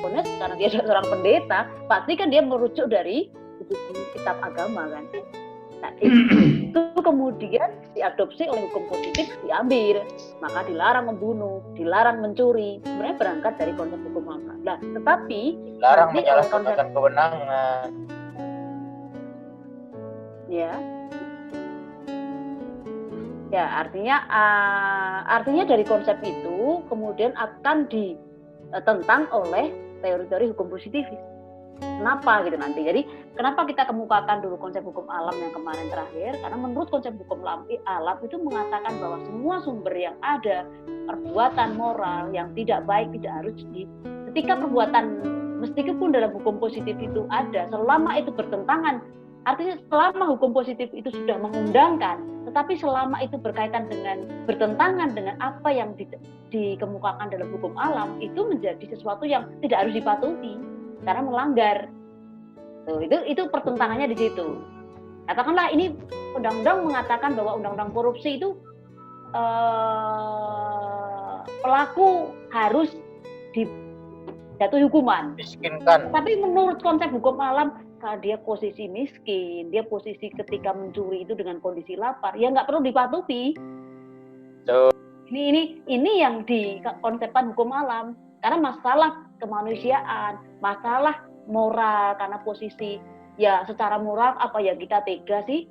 responnya karena dia seorang pendeta, pasti kan dia merujuk dari buku kitab agama kan. Nah, itu kemudian diadopsi oleh hukum positif, diambil, maka dilarang membunuh, dilarang mencuri. Sebenarnya berangkat dari konsep hukum alam. Nah, tetapi dilarang menyalahgunakan kewenangan. Ya, artinya dari konsep itu kemudian akan ditentang oleh teori-teori hukum positivis. Kenapa gitu nanti? Jadi kenapa kita kemukakan dulu konsep hukum alam yang kemarin terakhir? Karena menurut konsep hukum alam itu mengatakan bahwa semua sumber yang ada, perbuatan moral yang tidak baik tidak harus ketika perbuatan meskipun dalam hukum positif itu ada, selama itu bertentangan, artinya selama hukum positif itu sudah mengundangkan, tetapi selama itu berkaitan dengan bertentangan dengan apa yang dikemukakan dalam hukum alam, itu menjadi sesuatu yang tidak harus dipatuhi karena melanggar. Tuh, itu pertentangannya di situ. Katakanlah ini undang-undang mengatakan bahwa undang-undang korupsi itu pelaku harus dijatuhi hukuman. Miskinkan. Tapi menurut konsep hukum alam, kalau dia posisi miskin, dia posisi ketika mencuri itu dengan kondisi lapar, ya nggak perlu dipatuhi. Ini yang di konsepkan hukum alam. Karena masalah kemanusiaan, masalah moral, karena posisi ya secara moral apa ya kita tega sih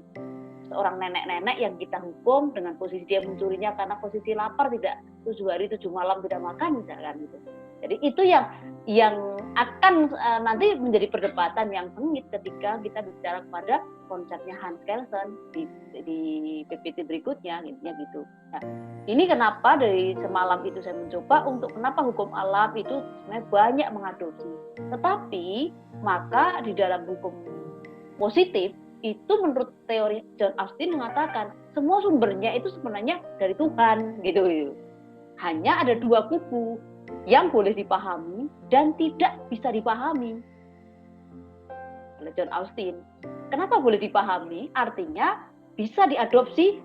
seorang nenek-nenek yang kita hukum dengan posisi dia mencurinya karena posisi lapar, tidak 7 hari 7 malam tidak makan misalkan gitu. Jadi itu yang akan nanti menjadi perdebatan yang sengit ketika kita bicara kepada konsepnya Hans Kelsen di PPT berikutnya gitu. Nah, ini kenapa dari semalam itu saya mencoba untuk kenapa hukum alam itu sebenarnya banyak mengadopsi. Tetapi maka di dalam hukum positif itu menurut teori John Austin mengatakan semua sumbernya itu sebenarnya dari Tuhan gitu. Hanya ada 2 kubu yang boleh dipahami dan tidak bisa dipahami oleh John Austin. Kenapa boleh dipahami? Artinya bisa diadopsi,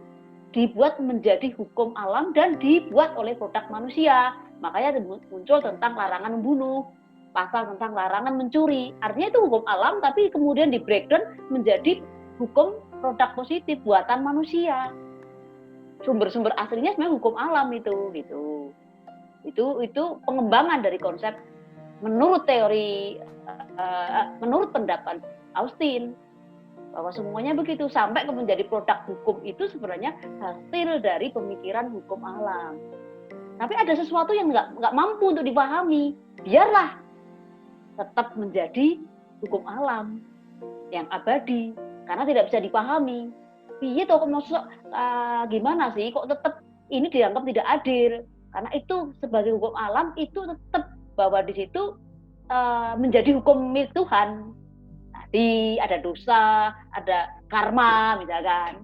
dibuat menjadi hukum alam dan dibuat oleh produk manusia. Makanya muncul tentang larangan membunuh, pasal tentang larangan mencuri. Artinya itu hukum alam tapi kemudian di breakdown menjadi hukum produk positif buatan manusia. Sumber-sumber aslinya sebenarnya hukum alam itu gitu. Itu pengembangan dari konsep menurut teori menurut pendapat Austin bahwa semuanya begitu sampai ke menjadi produk hukum itu sebenarnya hasil dari pemikiran hukum alam. Tapi ada sesuatu yang nggak mampu untuk dipahami, biarlah tetap menjadi hukum alam yang abadi karena tidak bisa dipahami. Piye toh kok gimana sih kok tetap ini dianggap tidak adil? Karena itu sebagai hukum alam itu tetap bahwa di situ menjadi hukum milik Tuhan. Tadi ada dosa, ada karma misalkan.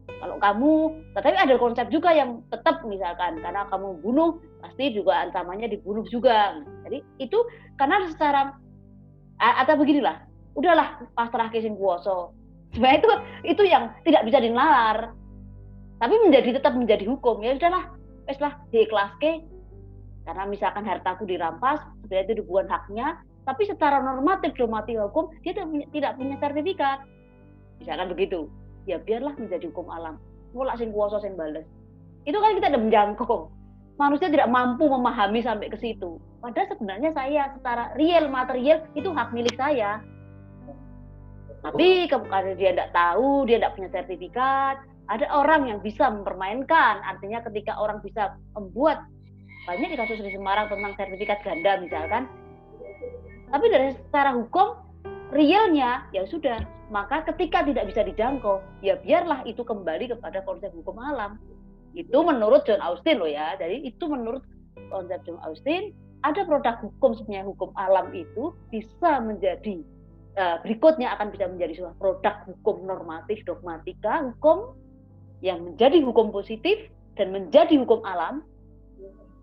Kalau kamu, tetapi ada konsep juga yang tetap misalkan karena kamu bunuh pasti juga ancamannya dibunuh juga. Jadi itu karena secara atau beginilah, udahlah pasrah ke sing kuwasa. Sebenarnya itu yang tidak bisa dinalar. Tapi tetap menjadi hukum. Ya udahlah, weslah diiklaske. Karena misalkan hartaku dirampas, sebenarnya itu bukan haknya, tapi secara normatif hukum dia tidak punya sertifikat. Misalkan begitu. Ya biarlah menjadi hukum alam. Mulak sing kuwasa sing bales. Itu kan kita tidak menjangkau. Manusia tidak mampu memahami sampai ke situ. Padahal sebenarnya saya secara real material itu hak milik saya. Tapi karena dia tidak tahu, dia tidak punya sertifikat, ada orang yang bisa mempermainkan. Artinya ketika orang bisa membuat banyak di kasus di Semarang tentang sertifikat ganda misalkan. Tapi dari secara hukum realnya ya sudah, maka ketika tidak bisa dijangkau, ya biarlah itu kembali kepada konsep hukum alam. Itu menurut John Austin loh ya. Jadi itu menurut konsep John Austin, ada produk hukum sebenarnya hukum alam itu bisa menjadi berikutnya akan bisa menjadi sebuah produk hukum normatif dogmatika, hukum yang menjadi hukum positif dan menjadi hukum alam.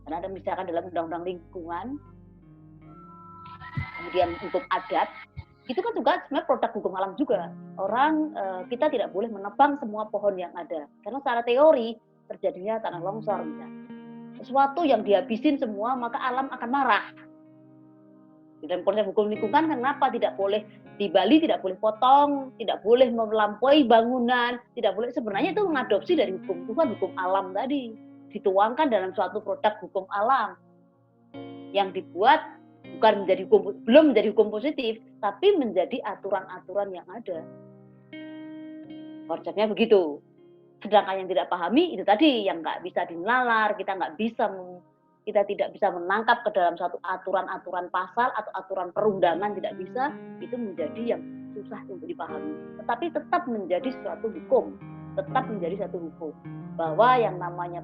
Karena ada misalkan dalam undang-undang lingkungan, kemudian hukum adat, itu kan juga sebenarnya produk hukum alam juga. Orang kita tidak boleh menebang semua pohon yang ada, karena secara teori terjadinya tanah longsor misalnya. Sesuatu yang dihabisin semua maka alam akan marah. Di dalam konsep hukum lingkungan kenapa tidak boleh di Bali tidak boleh potong, tidak boleh melampaui bangunan, tidak boleh, sebenarnya itu mengadopsi dari hukum Tuhan, hukum alam tadi, dituangkan dalam suatu produk hukum alam yang dibuat bukan menjadi hukum, belum menjadi hukum positif, tapi menjadi aturan-aturan yang ada. Konsepnya begitu. Sedangkan yang tidak pahami itu tadi yang nggak bisa dinalar, kita tidak bisa menangkap ke dalam satu aturan-aturan pasal atau aturan perundangan, tidak bisa, itu menjadi yang susah untuk dipahami. Tetapi tetap menjadi suatu hukum, bahwa yang namanya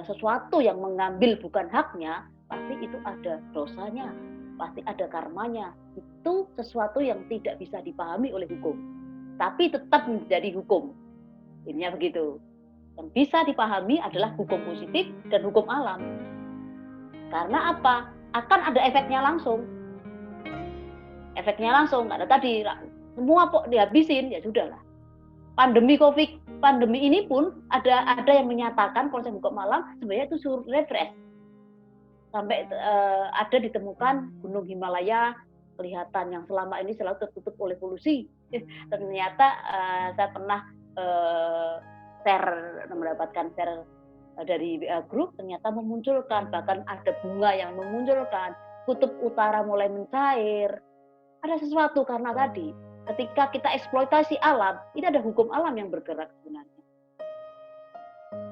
sesuatu yang mengambil bukan haknya, pasti itu ada dosanya, pasti ada karmanya. Itu sesuatu yang tidak bisa dipahami oleh hukum, tapi tetap menjadi hukum. Intinya begitu. Yang bisa dipahami adalah hukum positif dan hukum alam. Karena apa? Akan ada efeknya langsung. Efeknya langsung. Ada tadi semua dihabisin, ya sudahlah. Pandemi COVID, pandemi ini pun ada yang menyatakan konsep hukum alam sebenarnya itu suruh refresh. Sampai ada ditemukan Gunung Himalaya kelihatan yang selama ini selalu tertutup oleh polusi. Ternyata saya pernah mendapatkan share dari grup, ternyata memunculkan, bahkan ada bunga yang memunculkan, kutub utara mulai mencair. Ada sesuatu karena tadi ketika kita eksploitasi alam, ini ada hukum alam yang bergerak sebenarnya.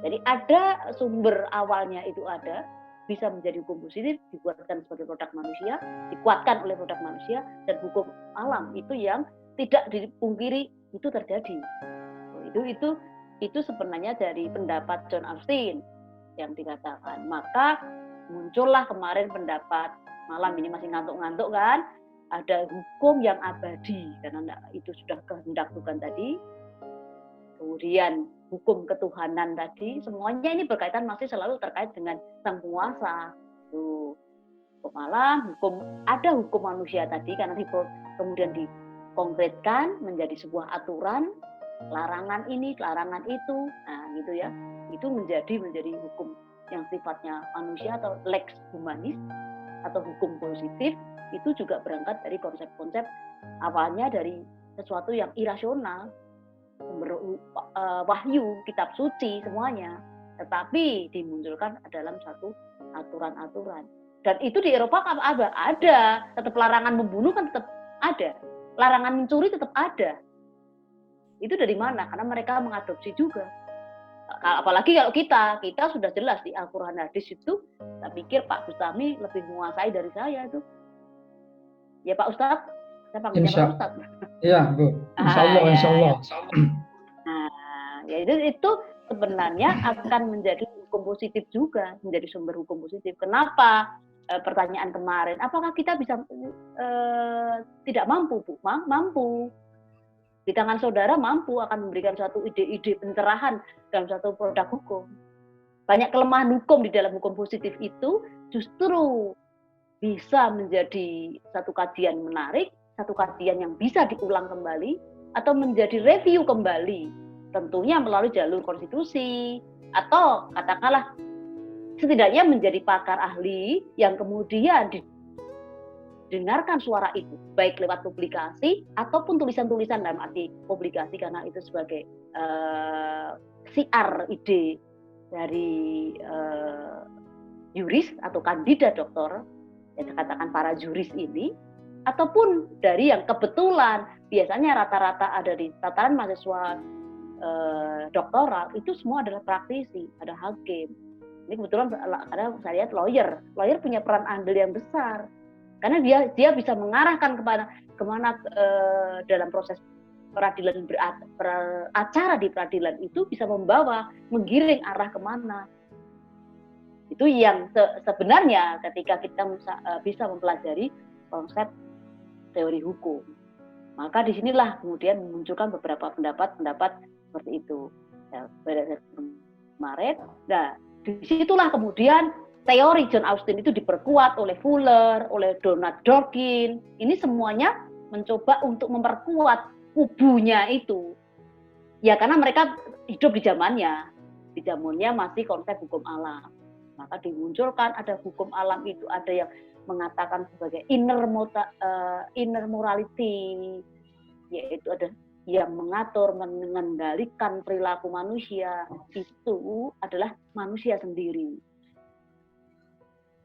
Jadi ada sumber awalnya, itu ada, bisa menjadi hukum positif, dibuatkan sebagai produk manusia, dikuatkan oleh produk manusia, dan hukum alam itu yang tidak dipungkiri itu terjadi. Itu sebenarnya dari pendapat John Austin yang dikatakan. Maka muncullah kemarin pendapat, malam ini masih ngantuk-ngantuk kan, ada hukum yang abadi, karena itu sudah kehendak Tuhan tadi. Kemudian hukum ketuhanan tadi, semuanya ini berkaitan, masih selalu terkait dengan sang penguasa. Hukum alam, ada hukum manusia tadi, karena kemudian dikonkretkan menjadi sebuah aturan, larangan ini, larangan itu, nah gitu ya. Itu menjadi hukum yang sifatnya manusia atau lex humanis atau hukum positif. Itu juga berangkat dari konsep-konsep awalnya dari sesuatu yang irasional, wahyu, kitab suci semuanya, tetapi dimunculkan dalam satu aturan-aturan. Dan itu di Eropa ada, tetap larangan membunuh kan tetap ada, larangan mencuri tetap ada. Itu dari mana? Karena mereka mengadopsi juga. Apalagi kalau kita sudah jelas di Al-Quran hadis itu, saya pikir Pak Bustami lebih menguasai dari saya itu. Ya Pak Ustadz, saya panggilnya Pak Ustadz. Iya Bu, Insya Allah. Nah, ya itu sebenarnya akan menjadi hukum positif juga, menjadi sumber hukum positif. Kenapa? Pertanyaan kemarin, apakah kita bisa tidak mampu, Bu? Mampu. Di tangan saudara mampu akan memberikan suatu ide-ide pencerahan dalam suatu produk hukum. Banyak kelemahan hukum di dalam hukum positif itu justru bisa menjadi satu kajian menarik, satu kajian yang bisa diulang kembali, atau menjadi review kembali. Tentunya melalui jalur konstitusi, atau katakanlah setidaknya menjadi pakar ahli yang kemudian dengarkan suara itu, baik lewat publikasi ataupun tulisan-tulisan dalam arti publikasi, karena itu sebagai siar ide dari juris atau kandidat doktor, yang dikatakan para juris ini, ataupun dari yang kebetulan biasanya rata-rata ada di tataran mahasiswa doktoral, itu semua adalah praktisi, ada hakim. Ini kebetulan ada saya lihat lawyer punya peran andil yang besar. Karena dia bisa mengarahkan kemana dalam proses peradilan, beracara di peradilan itu bisa menggiring arah kemana. Itu yang sebenarnya ketika kita bisa mempelajari konsep teori hukum. Maka disinilah kemudian memunculkan beberapa pendapat seperti itu. Ya, pada kemarin, nah disitulah kemudian teori John Austin itu diperkuat oleh Fuller, oleh Donald Dworkin. Ini semuanya mencoba untuk memperkuat kubunya itu. Ya karena mereka hidup di zamannya masih konsep hukum alam. Maka dimunculkan ada hukum alam itu, ada yang mengatakan sebagai inner morality, yaitu ada yang mengatur, mengendalikan perilaku manusia, itu adalah manusia sendiri.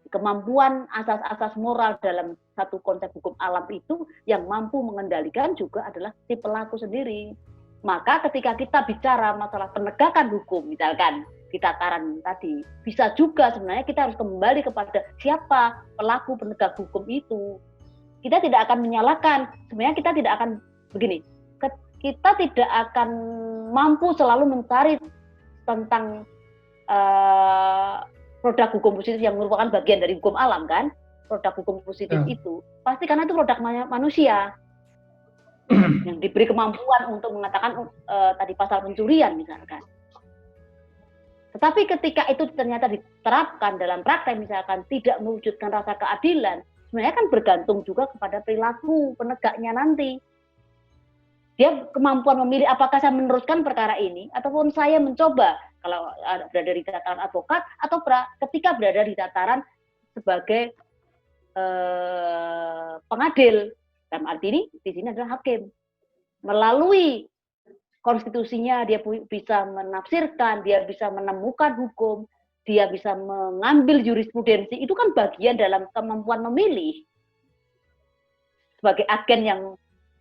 Kemampuan asas-asas moral dalam satu konsep hukum alam itu yang mampu mengendalikan juga adalah si pelaku sendiri. Maka ketika kita bicara masalah penegakan hukum, misalkan di tataran tadi, bisa juga sebenarnya kita harus kembali kepada siapa pelaku penegak hukum itu. Kita tidak akan menyalahkan, sebenarnya kita tidak akan begini, kita tidak akan mampu selalu mencari tentang produk hukum positif yang merupakan bagian dari hukum alam kan, produk hukum positif itu pasti karena itu produk manusia yang diberi kemampuan untuk mengatakan tadi pasal pencurian misalkan. Tetapi ketika itu ternyata diterapkan dalam praktek misalkan tidak mewujudkan rasa keadilan, sebenarnya kan bergantung juga kepada perilaku penegaknya nanti. Dia kemampuan memilih apakah saya meneruskan perkara ini ataupun saya mencoba kalau berada di tataran advokat atau ketika berada di tataran sebagai pengadil. Dalam arti ini di sini adalah hakim. Melalui konstitusinya dia bisa menafsirkan, dia bisa menemukan hukum, dia bisa mengambil jurisprudensi, itu kan bagian dalam kemampuan memilih. Sebagai agen yang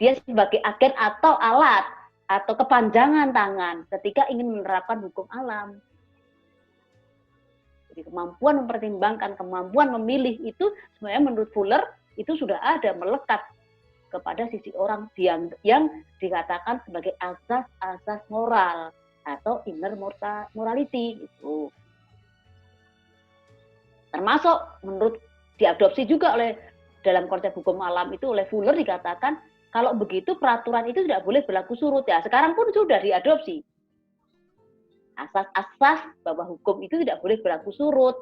dia sebagai agen atau alat atau kepanjangan tangan ketika ingin menerapkan hukum alam. Jadi kemampuan mempertimbangkan, kemampuan memilih itu sebenarnya menurut Fuller itu sudah ada melekat kepada sisi orang yang dikatakan sebagai asas-asas moral atau inner morality itu. Termasuk menurut diadopsi juga oleh dalam konsep hukum alam itu oleh Fuller dikatakan kalau begitu peraturan itu tidak boleh berlaku surut ya. Sekarang pun sudah diadopsi. Asas-asas bahwa hukum itu tidak boleh berlaku surut.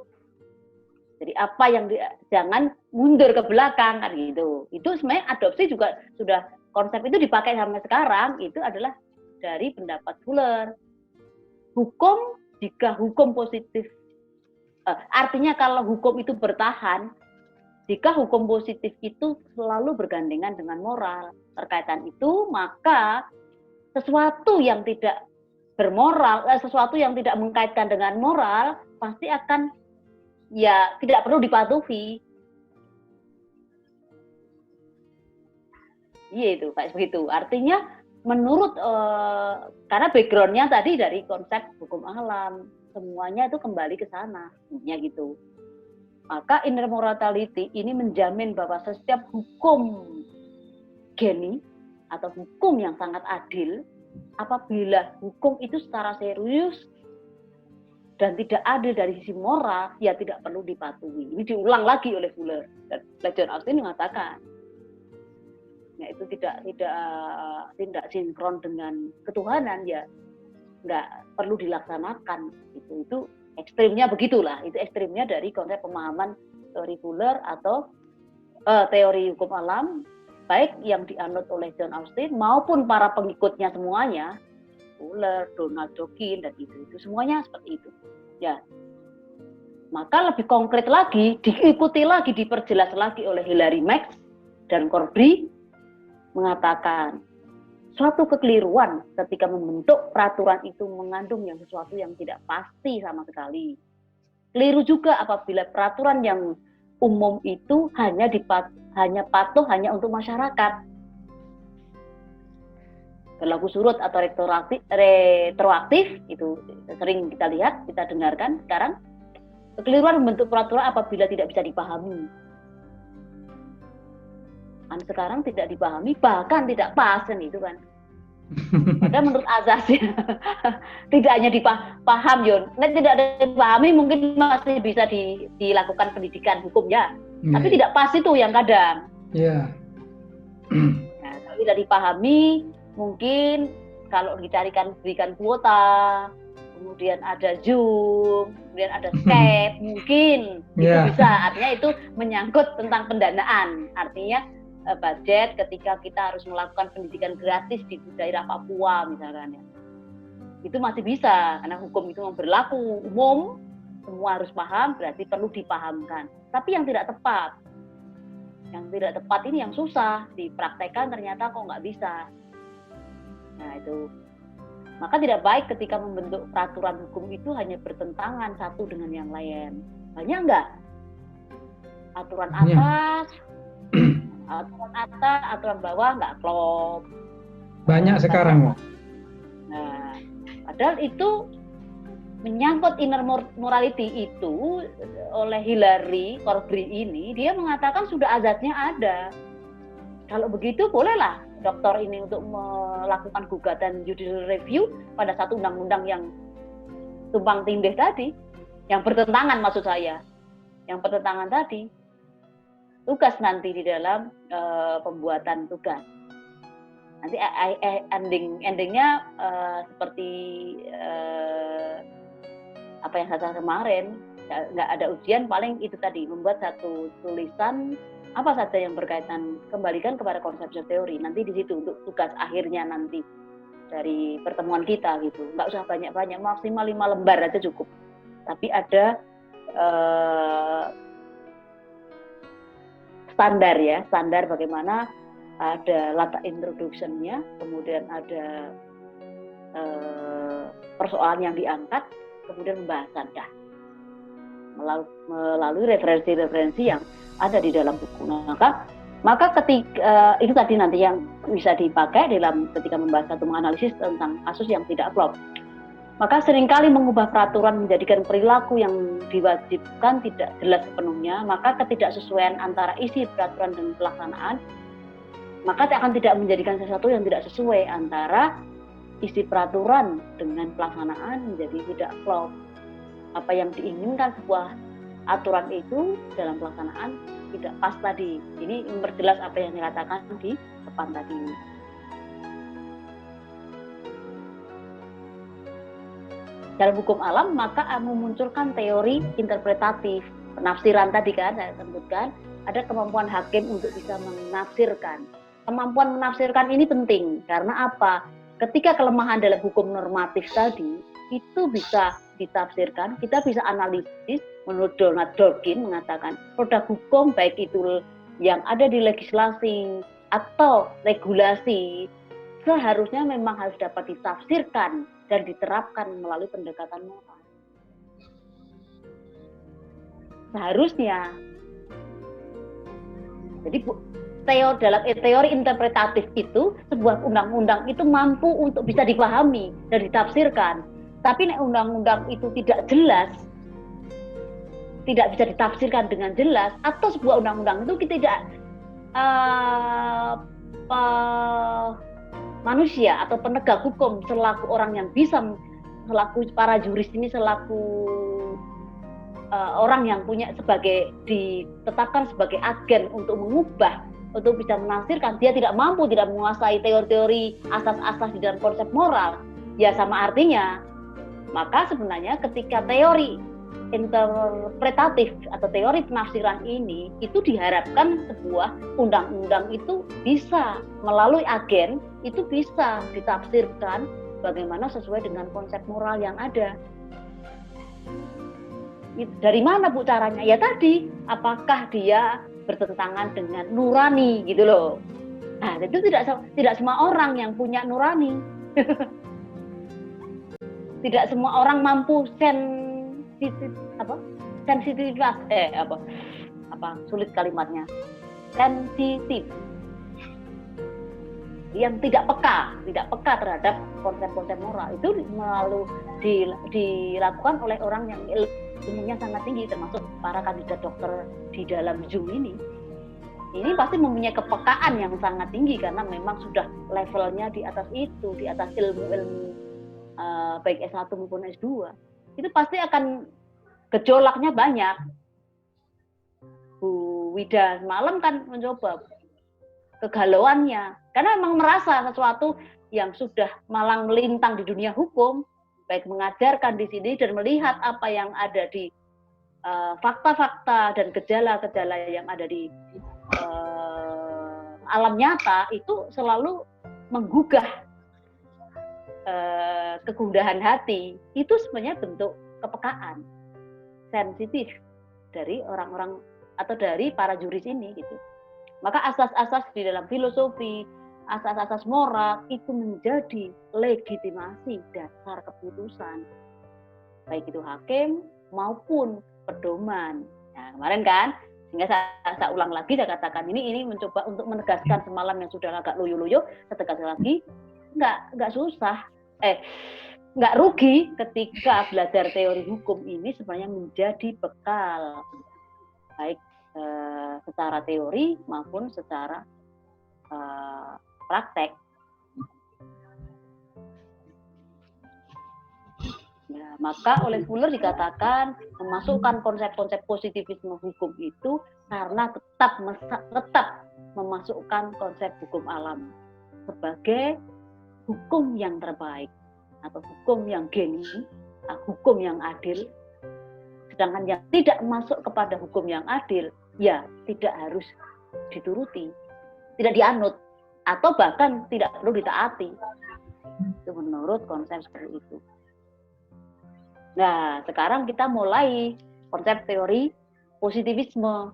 Jadi apa yang jangan mundur ke belakang kan gitu. Itu sebenarnya adopsi juga sudah konsep itu dipakai sampai sekarang itu adalah dari pendapat Fuller. Hukum jika hukum positif artinya kalau hukum itu bertahan, jika hukum positif itu selalu bergandengan dengan moral. Terkaitan itu, maka sesuatu yang tidak bermoral, sesuatu yang tidak mengkaitkan dengan moral, pasti akan ya tidak perlu dipatuhi. Iya itu, kayak begitu. Artinya menurut, karena background-nya tadi dari konsep hukum alam, semuanya itu kembali ke sana, ya gitu. Maka inner morality ini menjamin bahwa setiap hukum geni atau hukum yang sangat adil, apabila hukum itu secara serius dan tidak adil dari sisi moral, ya tidak perlu dipatuhi. Ini diulang lagi oleh Fuller. Dan John Austin mengatakan, ya itu tidak sinkron dengan ketuhanan, ya nggak perlu dilaksanakan. Itu ekstrimnya begitulah. Itu ekstrimnya dari konsep pemahaman teori Fuller atau teori hukum alam, baik yang dianut oleh John Austin maupun para pengikutnya semuanya, Fuller, Donald Dawkins dan itu semuanya seperti itu. Ya, maka lebih konkret lagi, diikuti lagi, diperjelas lagi oleh Hilary Max dan Corby mengatakan suatu kekeliruan ketika membentuk peraturan itu mengandung yang sesuatu yang tidak pasti sama sekali. Keliru juga apabila peraturan yang umum itu hanya patuh hanya untuk masyarakat. Berlaku surut atau retroaktif itu sering kita lihat, kita dengarkan sekarang. Kekeliruan membentuk peraturan apabila tidak bisa dipahami. Kan sekarang tidak dipahami, bahkan tidak pas kan itu kan. Padahal menurut azasnya tidak hanya dipaham Yon, tidak ada dipahami mungkin masih bisa dilakukan pendidikan hukum ya, tapi tidak pas itu yang kadang. Yeah. Nah, kalau tidak dipahami mungkin kalau berikan kuota, kemudian ada Zoom, kemudian ada Skype, mungkin itu bisa. Artinya itu menyangkut tentang pendanaan. Artinya budget ketika kita harus melakukan pendidikan gratis di daerah Papua misalkan ya. Itu masih bisa karena hukum itu berlaku umum, semua harus paham, berarti perlu dipahamkan. Tapi yang tidak tepat Yang tidak tepat ini yang susah dipraktekkan, ternyata kok nggak bisa. Nah itu, maka tidak baik ketika membentuk peraturan hukum itu hanya bertentangan satu dengan yang lain. Banyak nggak? Aturan atas, aturan bawah nggak klop. Banyak sekarang. Nah, padahal itu menyangkut inner morality itu oleh Hillary Corbry ini, dia mengatakan sudah azasnya ada. Kalau begitu bolehlah dokter ini untuk melakukan gugatan judicial review pada satu undang-undang yang tumpang tindih tadi, yang bertentangan maksud saya, yang bertentangan tadi. Tugas nanti di dalam pembuatan tugas. Nanti endingnya seperti apa yang saya kemarin, nggak ada ujian, paling itu tadi membuat satu tulisan apa saja yang berkaitan, kembalikan kepada konsepsi teori. Nanti di situ untuk tugas akhirnya nanti dari pertemuan kita gitu. Nggak usah banyak-banyak, maksimal 5 lembar aja cukup. Tapi ada standar bagaimana, ada latar introduction-nya, kemudian ada persoalan yang diangkat, kemudian pembahasan melalui referensi-referensi yang ada di dalam buku. Maka ketika itu tadi nanti yang bisa dipakai dalam ketika membahas atau menganalisis tentang kasus yang tidak klop. Maka seringkali mengubah peraturan menjadikan perilaku yang diwajibkan tidak jelas sepenuhnya, maka ketidaksesuaian antara isi peraturan dan pelaksanaan, maka akan tidak menjadikan sesuatu yang tidak sesuai antara isi peraturan dengan pelaksanaan menjadi tidak klop. Apa yang diinginkan sebuah aturan itu dalam pelaksanaan tidak pas tadi. Ini memperjelas apa yang dikatakan di depan tadi. Dalam hukum alam maka memunculkan teori interpretatif. Penafsiran tadi kan saya sebutkan, ada kemampuan hakim untuk bisa menafsirkan. Kemampuan menafsirkan ini penting karena apa? Ketika kelemahan dalam hukum normatif tadi itu bisa ditafsirkan, kita bisa analisis. Menurut Donald Dworkin mengatakan produk hukum baik itu yang ada di legislasi atau regulasi seharusnya memang harus dapat ditafsirkan dan diterapkan melalui pendekatan moral. Seharusnya. Jadi dalam teori interpretatif itu sebuah undang-undang itu mampu untuk bisa dipahami dan ditafsirkan. Tapi undang-undang itu tidak jelas, tidak bisa ditafsirkan dengan jelas, atau sebuah undang-undang itu tidak manusia atau penegak hukum selaku orang yang bisa, selaku para juris ini, selaku orang yang punya ditetapkan sebagai agen untuk mengubah, untuk bisa menafsirkan, dia tidak mampu, tidak menguasai teori-teori asas-asas di dalam konsep moral, ya sama artinya. Maka sebenarnya ketika teori interpretatif atau teori penafsiran ini itu diharapkan sebuah undang-undang itu bisa melalui agen itu bisa ditafsirkan bagaimana sesuai dengan konsep moral yang ada. Dari mana Bu caranya? Ya tadi, apakah dia bertentangan dengan nurani gitu loh. Nah, itu tidak semua orang yang punya nurani. Tidak semua orang mampu sensitivitas sulit kalimatnya, sensitif, yang tidak peka terhadap konsep-konsep moral itu dilakukan oleh orang yang ilmunya sangat tinggi, termasuk para kandidat dokter di dalam Zoom ini pasti mempunyai kepekaan yang sangat tinggi karena memang sudah levelnya di atas itu, di atas ilmu baik S1 maupun S2. Itu pasti akan gejolaknya banyak. Bu Wida semalam kan mencoba kegalauannya karena memang merasa sesuatu yang sudah malang melintang di dunia hukum, baik mengajarkan di sini dan melihat apa yang ada di fakta-fakta dan gejala-gejala yang ada di alam nyata itu selalu menggugah kegundahan hati. Itu sebenarnya bentuk kepekaan sensitif dari orang-orang atau dari para juris ini gitu. Maka asas-asas di dalam filosofi, asas-asas moral itu menjadi legitimasi dasar keputusan, baik itu hakim maupun pedoman. Nah, kemarin kan, sehingga saya ulang lagi, saya katakan ini mencoba untuk menegaskan semalam yang sudah agak loyo-loyo, saya tegaskan lagi, nggak susah, nggak rugi ketika belajar teori hukum ini sebenarnya menjadi bekal, baik secara teori maupun secara praktek. Ya, maka oleh Fuller dikatakan memasukkan konsep-konsep positivisme hukum itu karena tetap memasukkan konsep hukum alam sebagai hukum yang terbaik atau hukum yang genuine, hukum yang adil. Sedangkan yang tidak masuk kepada hukum yang adil, ya tidak harus dituruti, tidak dianut, atau bahkan tidak perlu ditaati. Itu menurut konsep seperti itu. Nah, sekarang kita mulai konsep teori positivisme.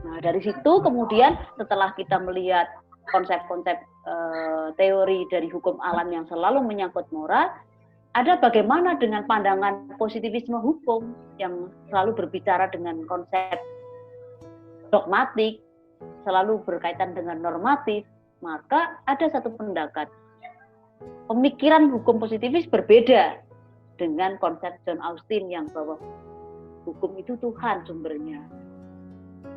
Nah, dari situ kemudian setelah kita melihat konsep-konsep teori dari hukum alam yang selalu menyangkut moral, ada bagaimana dengan pandangan positivisme hukum yang selalu berbicara dengan konsep dogmatik, selalu berkaitan dengan normatif. Maka ada satu pendapat, pemikiran hukum positivis berbeda dengan konsep John Austin yang bahwa hukum itu Tuhan sumbernya.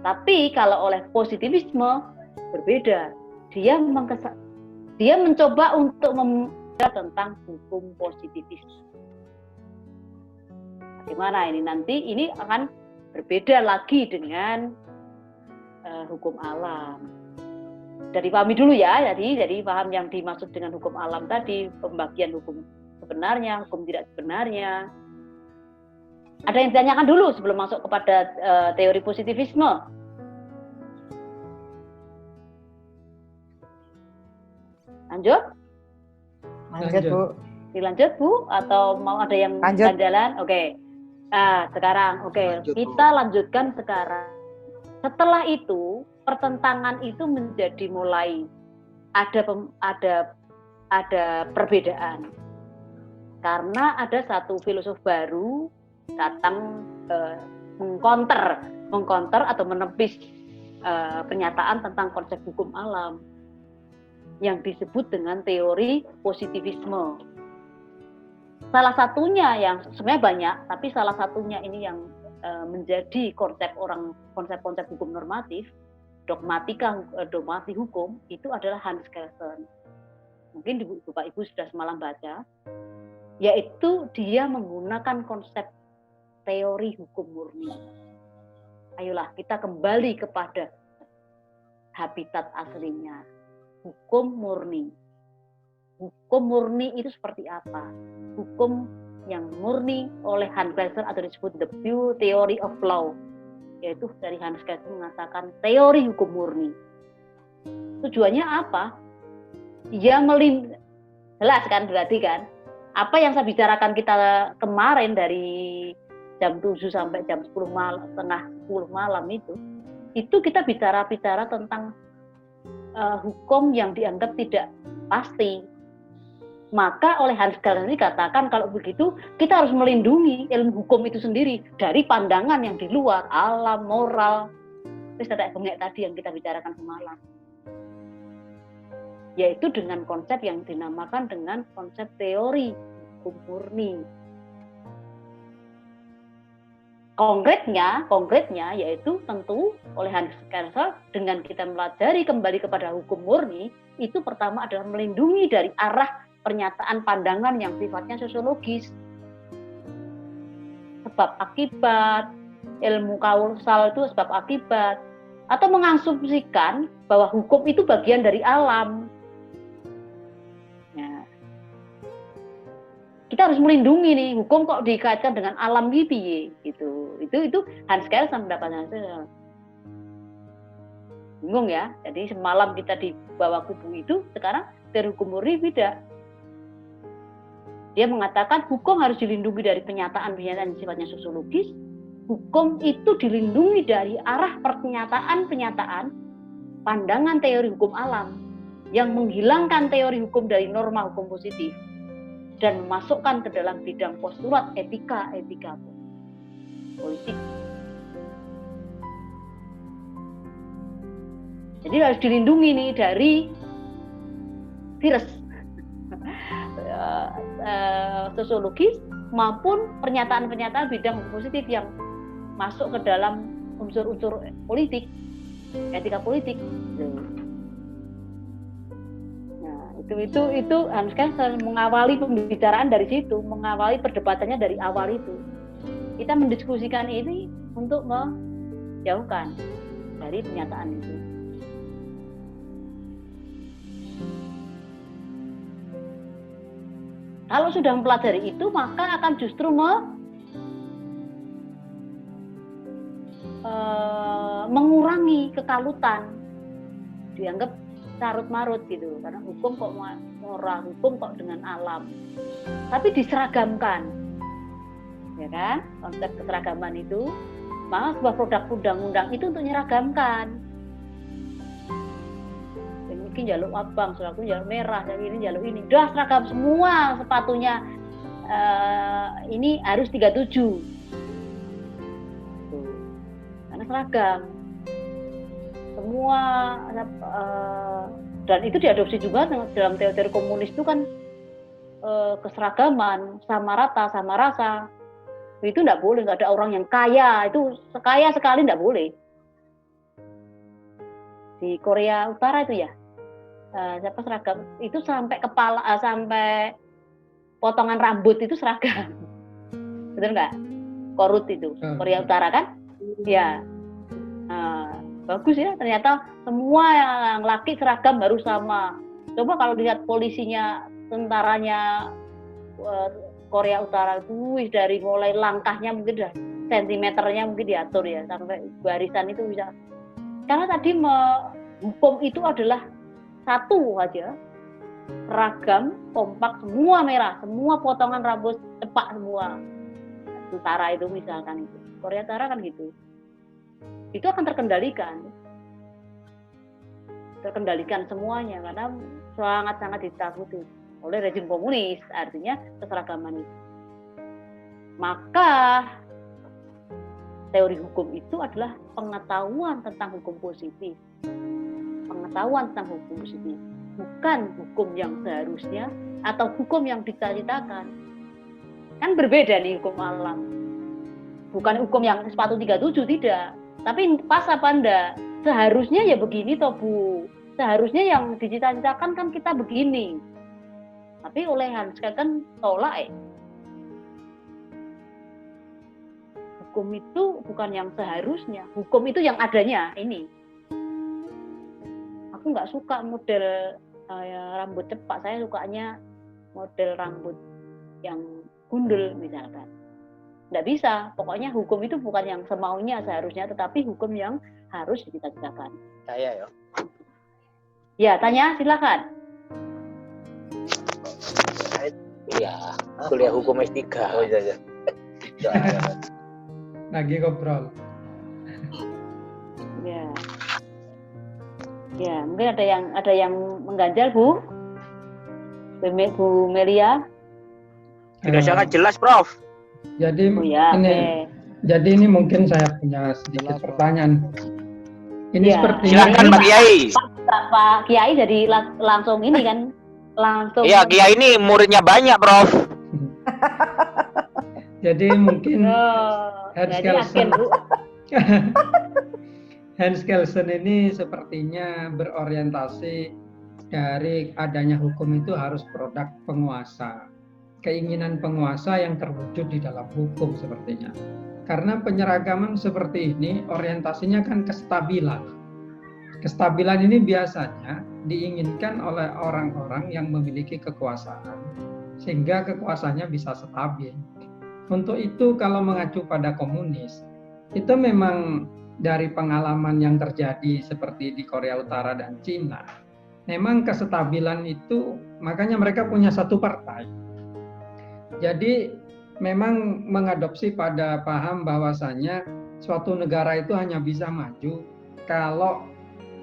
Tapi kalau oleh positivisme berbeda, dia mencoba untuk tentang hukum positivis. Bagaimana ini nanti? Ini akan berbeda lagi dengan hukum alam. Jadi pahami dulu ya. Jadi paham yang dimaksud dengan hukum alam tadi, pembagian hukum sebenarnya, hukum tidak sebenarnya. Ada yang ditanyakan dulu sebelum masuk kepada teori positivisme. Lanjut? Lanjut, Bu. Dilanjut, Bu? Atau mau ada yang ganjalan? Oke. Nah, sekarang, kita lanjutkan sekarang. Setelah itu, pertentangan itu menjadi mulai ada perbedaan. Karena ada satu filosof baru datang mengkonter atau menepis pernyataan tentang konsep hukum alam yang disebut dengan teori positivisme. Salah satunya yang sebenarnya banyak, tapi salah satunya ini yang menjadi konsep-konsep hukum normatif, dogmatik hukum, itu adalah Hans Kelsen. Mungkin Bapak Ibu sudah semalam baca, yaitu dia menggunakan konsep teori hukum murni. Ayolah kita kembali kepada habitat aslinya. Hukum murni. Hukum murni itu seperti apa? Hukum yang murni oleh Hans Kelsen atau disebut the pure theory of law, yaitu dari Hans Kelsen mengatakan teori hukum murni. Tujuannya apa? Dia jelas kan, berarti kan apa yang saya bicarakan kita kemarin dari jam 7 sampai jam 10 malam, setengah 10 malam itu kita bicara tentang hukum yang dianggap tidak pasti. Maka oleh Hans Kelsen dikatakan kalau begitu kita harus melindungi ilmu hukum itu sendiri dari pandangan yang di luar, alam, moral. Terus ada bengek tadi yang kita bicarakan semalam. Yaitu dengan konsep yang dinamakan dengan konsep teori hukum murni. Konkretnya yaitu tentu oleh Hans Kelsen dengan kita melajari kembali kepada hukum murni, itu pertama adalah melindungi dari arah pernyataan pandangan yang sifatnya sosiologis. Sebab akibat, ilmu kausal itu sebab akibat, atau mengasumsikan bahwa hukum itu bagian dari alam. Nah, kita harus melindungi nih, hukum kok dikaitkan dengan alam gitu. Itu Hans Kelsen pendapatnya. Bingung ya. Jadi semalam kita di bawah kubu itu, sekarang dari hukum murni beda. Dia mengatakan hukum harus dilindungi dari pernyataan yang sifatnya sosiologis, hukum itu dilindungi dari arah pernyataan-pernyataan pandangan teori hukum alam yang menghilangkan teori hukum dari norma hukum positif dan memasukkan ke dalam bidang postulat etika politik. Jadi harus dilindungi nih dari virus sosiologis maupun pernyataan-pernyataan bidang hukum positif yang masuk ke dalam unsur-unsur politik, etika politik. Nah, itu harus kan mengawali pembicaraan dari situ, mengawali perdebatannya dari awal itu. Kita mendiskusikan ini untuk menjauhkan dari pernyataan itu. Kalau sudah mempelajari itu, maka akan justru mengurangi kekalutan, dianggap carut-marut gitu, karena hukum kok moral, hukum kok dengan alam, tapi diseragamkan, ya kan? Konsep keseragaman itu, maka sebuah produk undang-undang itu untuk menyeragamkan. Ini jaluk abang, selaku jaluk merah, ini jaluk ini, udah seragam semua sepatunya, ini harus 37. Karena seragam semua, dan itu diadopsi juga dalam teori komunis itu kan, keseragaman, sama rata, sama rasa, itu nggak boleh, nggak ada orang yang kaya, itu sekaya sekali nggak boleh. Di Korea Utara itu ya, siapa seragam itu sampai kepala, sampai potongan rambut itu seragam, betul nggak? Korut itu Korea Utara kan, ya. Bagus ya, ternyata semua yang laki seragam harus sama. Coba kalau lihat polisinya, tentaranya Korea Utara itu dari mulai langkahnya mungkin udah sentimeternya mungkin diatur ya, sampai barisan itu bisa. Karena tadi hukum itu adalah satu aja, seragam, kompak, semua merah, semua potongan rambut cepak semua. Utara itu misalkan itu, Korea Utara kan gitu. Itu akan terkendalikan semuanya karena sangat-sangat ditakuti oleh rezim komunis, artinya keseragaman itu. Maka teori hukum itu adalah pengetahuan tentang hukum positif, bukan hukum yang seharusnya atau hukum yang dicita-citakan. Kan berbeda nih hukum alam, bukan hukum yang sepatu 37, tidak. Tapi pas apa enggak? Seharusnya ya begini toh Bu. Seharusnya yang dicita-citakan kan kita begini. Tapi oleh Hans kan tolak. Hukum itu bukan yang seharusnya. Hukum itu yang adanya ini. Aku nggak suka model rambut cepak. Saya sukanya model rambut yang gundul misalkan. Nggak bisa, pokoknya hukum itu bukan yang semaunya seharusnya, tetapi hukum yang harus dicita-citakan. Saya ya. Ya, tanya, silakan. Kuliah hukum S3. Oh iya. Lagi ngobrol. Ya. Ya, mungkin ada yang mengganjal, Bu. Bu Melia. Sudah sangat jelas, Prof. Jadi jadi ini mungkin saya punya sedikit pertanyaan. Ini seperti silakan Pak Kiai. Pak Kiai jadi langsung ini kan, langsung. Iya, Kiai ini muridnya banyak, Prof. Jadi mungkin Hans Kelsen ini sepertinya berorientasi dari adanya hukum itu harus produk penguasa. Keinginan penguasa yang terwujud di dalam hukum sepertinya. Karena penyeragaman seperti ini orientasinya kan kestabilan. Kestabilan ini biasanya diinginkan oleh orang-orang yang memiliki kekuasaan sehingga kekuasaannya bisa stabil. Untuk itu kalau mengacu pada komunis, itu memang dari pengalaman yang terjadi seperti di Korea Utara dan Cina, memang kestabilan itu makanya mereka punya satu partai. Jadi memang mengadopsi pada paham bahwasanya suatu negara itu hanya bisa maju kalau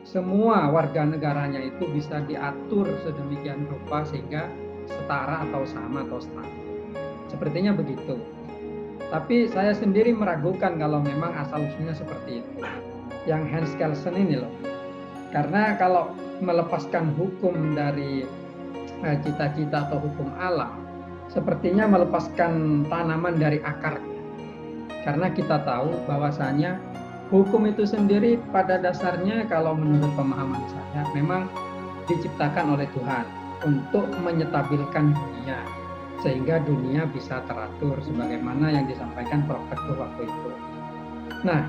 semua warga negaranya itu bisa diatur sedemikian rupa sehingga setara atau sama atau setara. Sepertinya begitu. Tapi saya sendiri meragukan kalau memang asal-usulnya seperti itu. Yang Hans Kelsen ini loh. Karena kalau melepaskan hukum dari cita-cita atau hukum alam, sepertinya melepaskan tanaman dari akarnya. Karena kita tahu bahwasanya hukum itu sendiri pada dasarnya kalau menurut pemahaman saya memang diciptakan oleh Tuhan untuk menyetabilkan dunia sehingga dunia bisa teratur sebagaimana yang disampaikan Prof. waktu itu. Nah,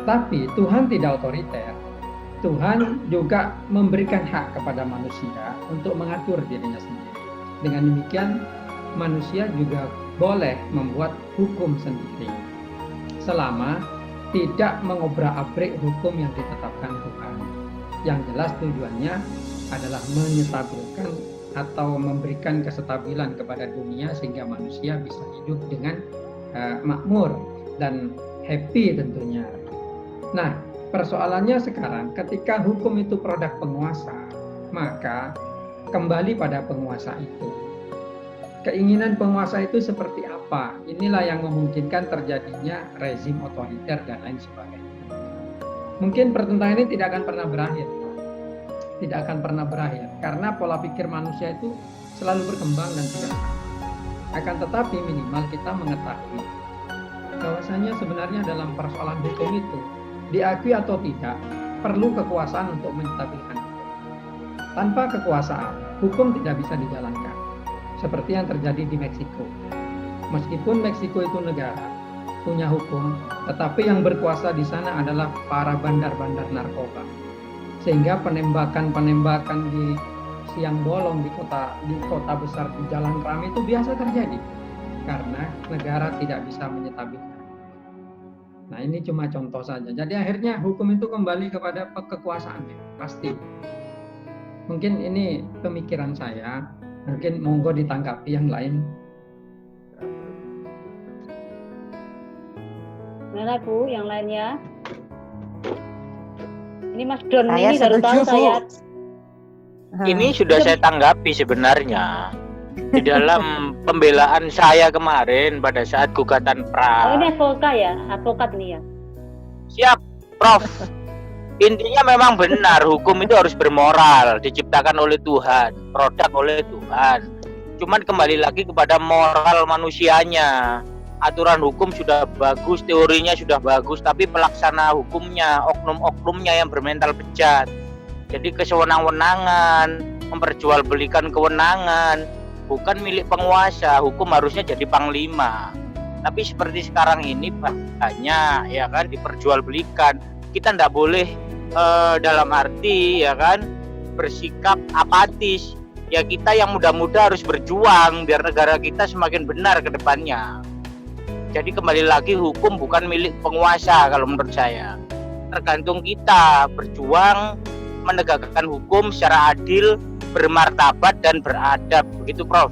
tapi Tuhan tidak otoriter. Tuhan juga memberikan hak kepada manusia untuk mengatur dirinya sendiri. Dengan demikian, manusia juga boleh membuat hukum sendiri selama tidak mengobrak-abrik hukum yang ditetapkan Tuhan. Yang jelas tujuannya adalah menyetabilkan atau memberikan kestabilan kepada dunia sehingga manusia bisa hidup dengan makmur dan happy tentunya. Nah, persoalannya sekarang ketika hukum itu produk penguasa, maka kembali pada penguasa itu. Keinginan penguasa itu seperti apa? Inilah yang memungkinkan terjadinya rezim otoriter dan lain sebagainya. Mungkin pertentangan ini tidak akan pernah berakhir. Tidak akan pernah berakhir karena pola pikir manusia itu selalu berkembang dan tidak sama. Akan tetapi minimal kita mengetahui bahwasanya sebenarnya dalam persoalan hukum itu diakui atau tidak perlu kekuasaan untuk menstabilkan. Tanpa kekuasaan, hukum tidak bisa dijalankan. Seperti yang terjadi di Meksiko. Meskipun Meksiko itu negara, punya hukum, tetapi yang berkuasa di sana adalah para bandar-bandar narkoba. Sehingga penembakan-penembakan di siang bolong di kota besar di jalan ramai itu biasa terjadi karena negara tidak bisa menyetabilkan. Nah, ini cuma contoh saja. Jadi akhirnya hukum itu kembali kepada kekuasaannya, pasti. Mungkin ini pemikiran saya, mungkin monggo ditanggapi yang lain. Mana Bu, yang lainnya? Ini Mas Don Saya ini baru tahu setuju, Bu. saya. Ini sudah saya tanggapi sebenarnya di dalam pembelaan saya kemarin pada saat gugatan Oh, ini pra. advokat ya, advokat nih ya. Siap, Prof. Intinya memang benar, hukum itu harus bermoral, diciptakan oleh Tuhan, produk oleh Tuhan. Cuman kembali lagi kepada moral manusianya. Aturan hukum sudah bagus, teorinya sudah bagus, tapi pelaksana hukumnya, oknum-oknumnya yang bermental bejat. Jadi kesewenang-wenangan, memperjualbelikan kewenangan, bukan milik penguasa. Hukum harusnya jadi panglima. Tapi seperti sekarang ini banyak ya kan diperjualbelikan. Kita tidak boleh dalam arti ya kan bersikap apatis. Ya kita yang muda-muda harus berjuang biar negara kita semakin benar ke depannya. Jadi kembali lagi hukum bukan milik penguasa kalau menurut saya. Tergantung kita berjuang menegakkan hukum secara adil, bermartabat dan beradab. Begitu Prof.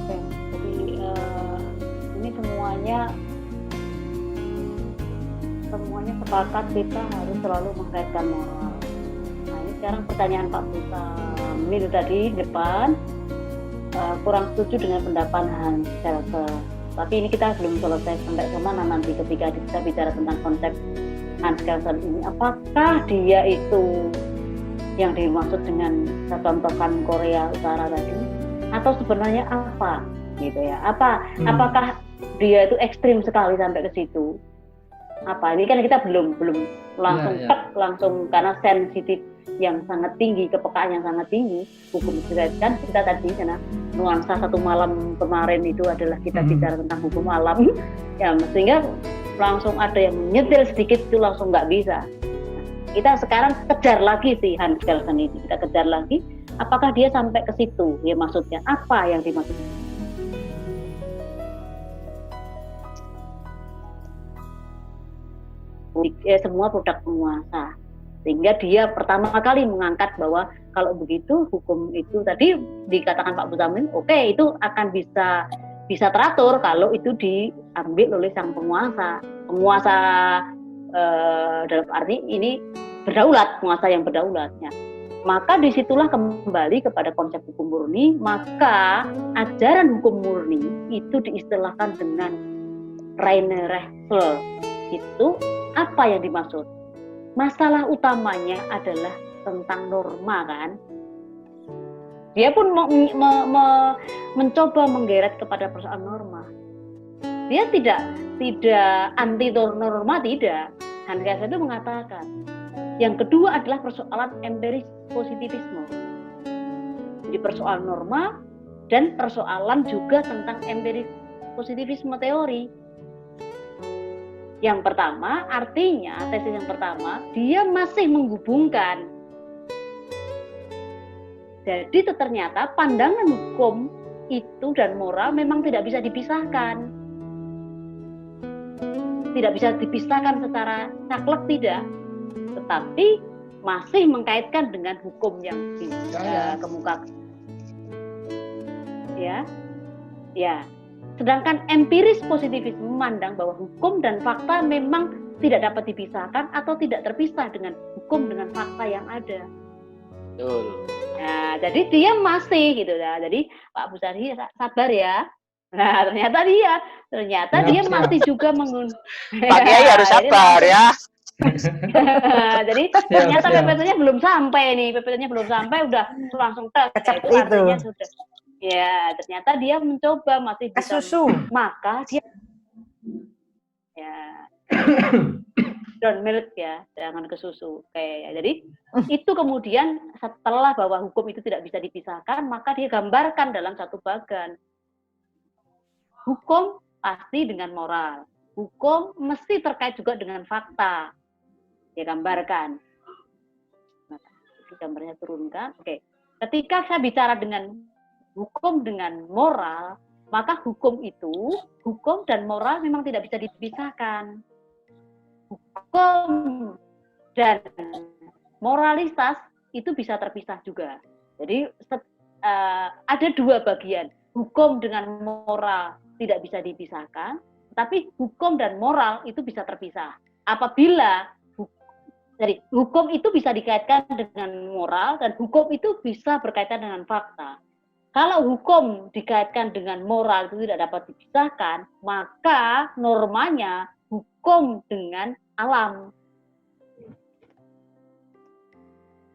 Oke, jadi ini semuanya sepakat kita harus selalu mengkaitkan moral. Nah, ini sekarang pertanyaan Pak Buta. Ini itu tadi depan kurang setuju dengan pendapat Hans Kelsen. Tapi ini kita belum selesai sampai kemana nanti ketika kita bicara tentang konsep Hans Kelsen ini. Apakah dia itu yang dimaksud dengan saya contohkan Korea Utara tadi, atau sebenarnya apa gitu ya? Apakah dia itu ekstrim sekali sampai ke situ? Apa ini kan kita belum langsung langsung karena sensitif yang sangat tinggi, kepekaan yang sangat tinggi hukum itu kan kita tadi karena nuansa satu malam kemarin itu adalah kita bicara tentang hukum alam ya, sehingga langsung ada yang nyetil sedikit itu langsung nggak bisa. Kita sekarang kejar lagi si Hans Kelsen ini, kita kejar lagi apakah dia sampai ke situ ya, maksudnya apa yang dimaksud. Semua produk penguasa. Sehingga dia pertama kali mengangkat bahwa kalau begitu hukum itu tadi dikatakan Pak Buzamin, oke, itu akan bisa teratur kalau itu diambil oleh sang penguasa dalam arti ini berdaulat, penguasa yang berdaulatnya. Maka disitulah kembali kepada konsep hukum murni. Maka ajaran hukum murni itu diistilahkan dengan reine Rechtspflege. Itu apa yang dimaksud? Masalah utamanya adalah tentang norma, kan? Dia pun mencoba menggeret kepada persoalan norma. Dia tidak anti norma, tidak. Hans Kelsen itu mengatakan yang kedua adalah persoalan empiris positivisme. Jadi persoalan norma dan persoalan juga tentang empiris positivisme teori. Yang pertama, artinya tesis yang pertama, dia masih menghubungkan. Jadi ternyata pandangan hukum itu dan moral memang tidak bisa dipisahkan. Tidak bisa dipisahkan secara saklek, tidak. Tetapi masih mengkaitkan dengan hukum yang dikemukakan. Ya. Sedangkan empiris positivisme memandang bahwa hukum dan fakta memang tidak dapat dipisahkan atau tidak terpisah dengan hukum dengan fakta yang ada. Betul. Nah, jadi dia masih gitu ya. Jadi Pak Busari sabar ya. Nah, ternyata dia masih juga Pak Kiai harus sabar ya. Jadi ternyata PPT-nya belum sampai nih, PPT-nya belum sampai udah langsung tes. Itu artinya sudah. Ya, ternyata dia mencoba masih bisa. Susu. Maka dia don't milk ya, jangan ke susu. Jadi itu kemudian setelah bahwa hukum itu tidak bisa dipisahkan, maka dia gambarkan dalam satu bagan. Hukum pasti dengan moral. Hukum mesti terkait juga dengan fakta. Dia gambarkan. Nah, gambarnya turunkan. Oke. Ketika saya bicara dengan hukum dengan moral, maka hukum dan moral memang tidak bisa dipisahkan. Hukum dan moralitas itu bisa terpisah juga. Jadi ada dua bagian. Hukum dengan moral tidak bisa dipisahkan, tapi hukum dan moral itu bisa terpisah. Apabila jadi hukum itu bisa dikaitkan dengan moral dan hukum itu bisa berkaitan dengan fakta. Kalau hukum dikaitkan dengan moral itu tidak dapat dipisahkan, maka normanya hukum dengan alam.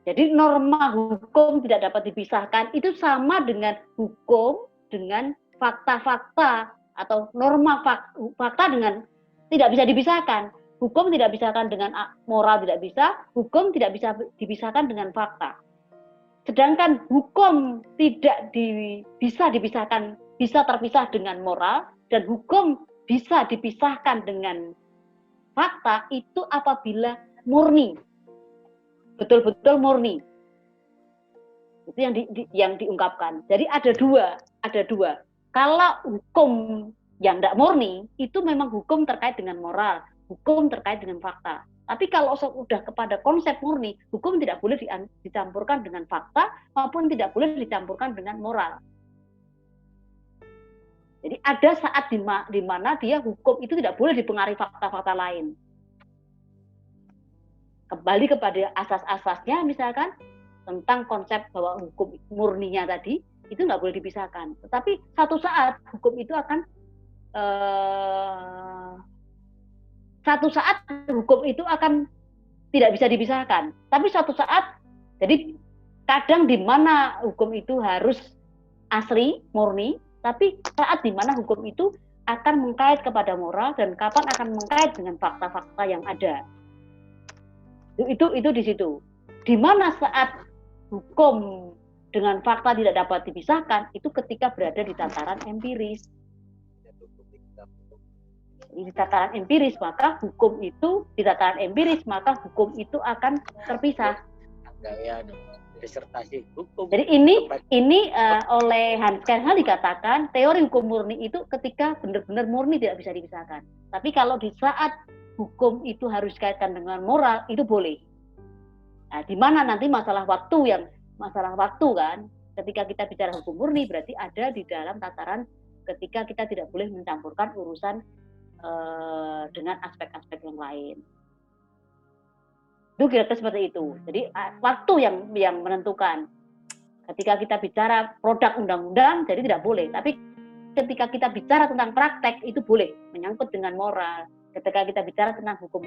Jadi norma hukum tidak dapat dipisahkan itu sama dengan hukum dengan fakta-fakta atau norma fakta dengan tidak bisa dipisahkan. Hukum tidak dipisahkan dengan moral, tidak bisa. Hukum tidak bisa dipisahkan dengan fakta. Sedangkan hukum tidak bisa dipisahkan, bisa terpisah dengan moral, dan hukum bisa dipisahkan dengan fakta itu apabila murni, betul-betul murni. Itu yang diungkapkan. Jadi ada dua. Kalau hukum yang tidak murni itu memang hukum terkait dengan moral, hukum terkait dengan fakta. Tapi kalau sudah kepada konsep murni, hukum tidak boleh dicampurkan dengan fakta maupun tidak boleh dicampurkan dengan moral. Jadi ada saat di mana dia hukum itu tidak boleh dipengaruhi fakta-fakta lain. Kembali kepada asas-asasnya misalkan tentang konsep bahwa hukum murninya tadi itu nggak boleh dipisahkan. Tetapi satu saat hukum itu akan tidak bisa dipisahkan. Tapi suatu saat, jadi kadang di mana hukum itu harus asli, murni, tapi saat di mana hukum itu akan mengkait kepada moral dan kapan akan mengkait dengan fakta-fakta yang ada. Itu di situ. Di mana saat hukum dengan fakta tidak dapat dipisahkan, itu ketika berada di tataran empiris. Di tataran empiris maka hukum itu akan terpisah. Disertasi hukum. Jadi ini oleh Hans Kelsen dikatakan teori hukum murni itu ketika benar-benar murni tidak bisa dipisahkan. Tapi kalau di saat hukum itu harus dikaitkan dengan moral itu boleh. Nah, di mana nanti masalah waktu kan, ketika kita bicara hukum murni berarti ada di dalam tataran ketika kita tidak boleh mencampurkan urusan dengan aspek-aspek yang lain. Itu kira-kira seperti itu. Jadi waktu yang menentukan. Ketika kita bicara produk undang-undang jadi tidak boleh, tapi ketika kita bicara tentang praktek itu boleh, menyangkut dengan moral. Ketika kita bicara tentang hukum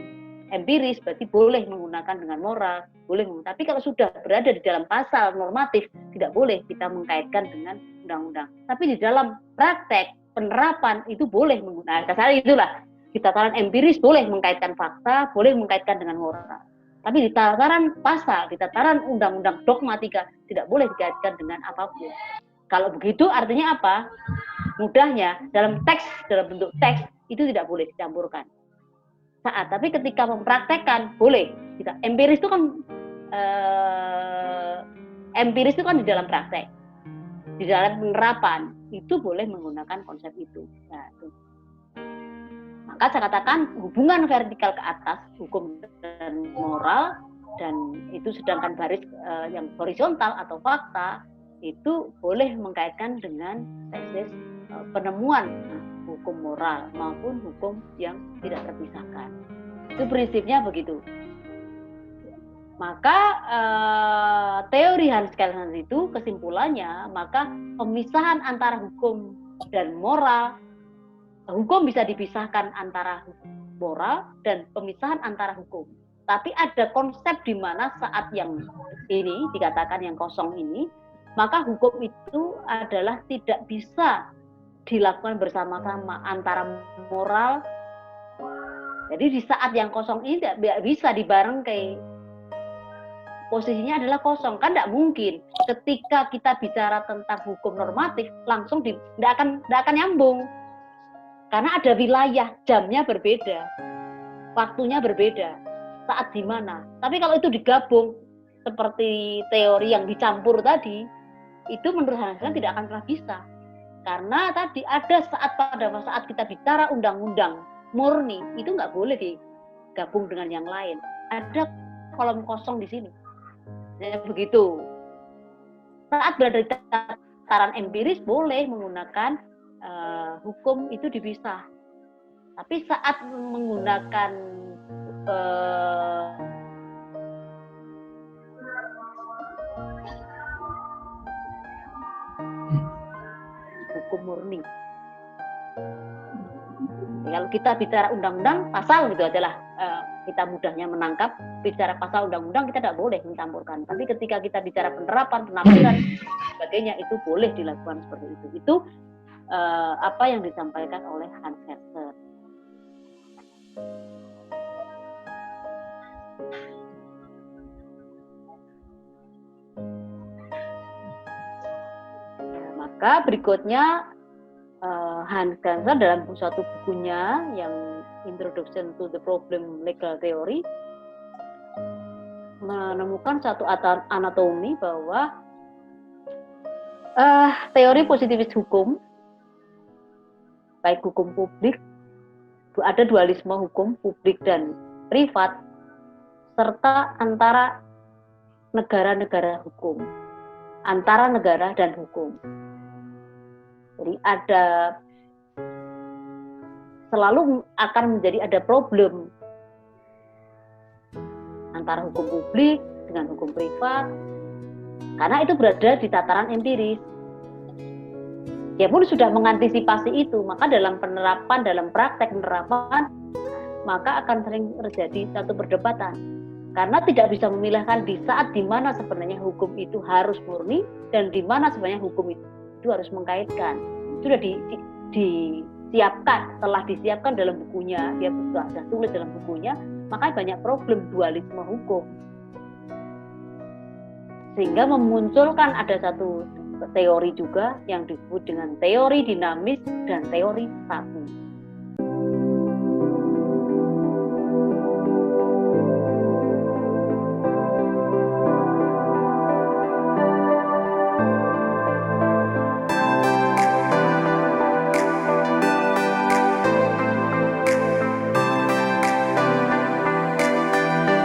empiris berarti boleh menggunakan dengan moral, boleh. Tapi kalau sudah berada di dalam pasal normatif tidak boleh kita mengkaitkan dengan undang-undang. Tapi di dalam praktek penerapan itu boleh menggunakan. Kasarnya itulah di tataran empiris boleh mengkaitkan fakta, boleh mengkaitkan dengan moral. Tapi di tataran pasal, di tataran undang-undang dogmatika tidak boleh dikaitkan dengan apapun. Kalau begitu artinya apa? Mudahnya dalam bentuk teks itu tidak boleh dicampurkan. Tapi ketika mempraktekkan boleh. Empiris itu kan di dalam praktek, di dalam penerapan itu boleh menggunakan konsep itu. Nah, itu. Maka saya katakan hubungan vertikal ke atas hukum dan moral, dan itu sedangkan baris yang horizontal atau fakta itu boleh mengkaitkan dengan tesis penemuan hukum moral maupun hukum yang tidak terpisahkan. Itu prinsipnya begitu. Maka teori Hans Kelsen itu kesimpulannya, maka pemisahan antara hukum dan moral, hukum bisa dipisahkan antara moral dan pemisahan antara hukum. Tapi ada konsep di mana saat yang ini dikatakan yang kosong ini, maka hukum itu adalah tidak bisa dilakukan bersama-sama antara moral. Jadi di saat yang kosong ini tidak bisa dibarengkai. Posisinya adalah kosong, kan tidak mungkin. Ketika kita bicara tentang hukum normatif, langsung tidak akan nyambung. Karena ada wilayah, jamnya berbeda, waktunya berbeda, saat di mana. Tapi kalau itu digabung, seperti teori yang dicampur tadi, itu menurut Hansen tidak akan pernah bisa. Karena tadi ada pada saat kita bicara undang-undang murni, itu nggak boleh digabung dengan yang lain. Ada kolom kosong di sini. Ya, begitu. Saat berada di tataran empiris, boleh menggunakan hukum itu dipisah. Tapi saat menggunakan hukum murni, kalau kita bicara undang-undang pasal gitu adalah kita mudahnya menangkap. Bicara pasal undang-undang kita tidak boleh mencampurkan. Tapi ketika kita bicara penerapan, penafsiran, sebagainya itu boleh dilakukan seperti itu. Itu apa yang disampaikan oleh Hans Kelsen. Maka berikutnya Hans Kelsen dalam suatu bukunya yang Introduction to the Problem Legal Theory menemukan satu anatomi bahwa teori positivis hukum, baik hukum publik, ada dualisme hukum publik dan privat, serta antara negara-negara hukum, antara negara dan hukum. Jadi selalu akan menjadi ada problem antara hukum publik dengan hukum privat, karena itu berada di tataran empiris. Dia pun sudah mengantisipasi itu, maka dalam penerapan, dalam praktek penerapan, maka akan sering terjadi satu perdebatan. Karena tidak bisa memilahkan di saat di mana sebenarnya hukum itu harus murni dan di mana sebenarnya hukum itu harus mengkaitkan. Sudah disiapkan, telah disiapkan dalam bukunya, dia sudah tulis dalam bukunya, maka banyak problem dualisme hukum. Sehingga memunculkan ada satu teori juga yang disebut dengan teori dinamis dan teori statis.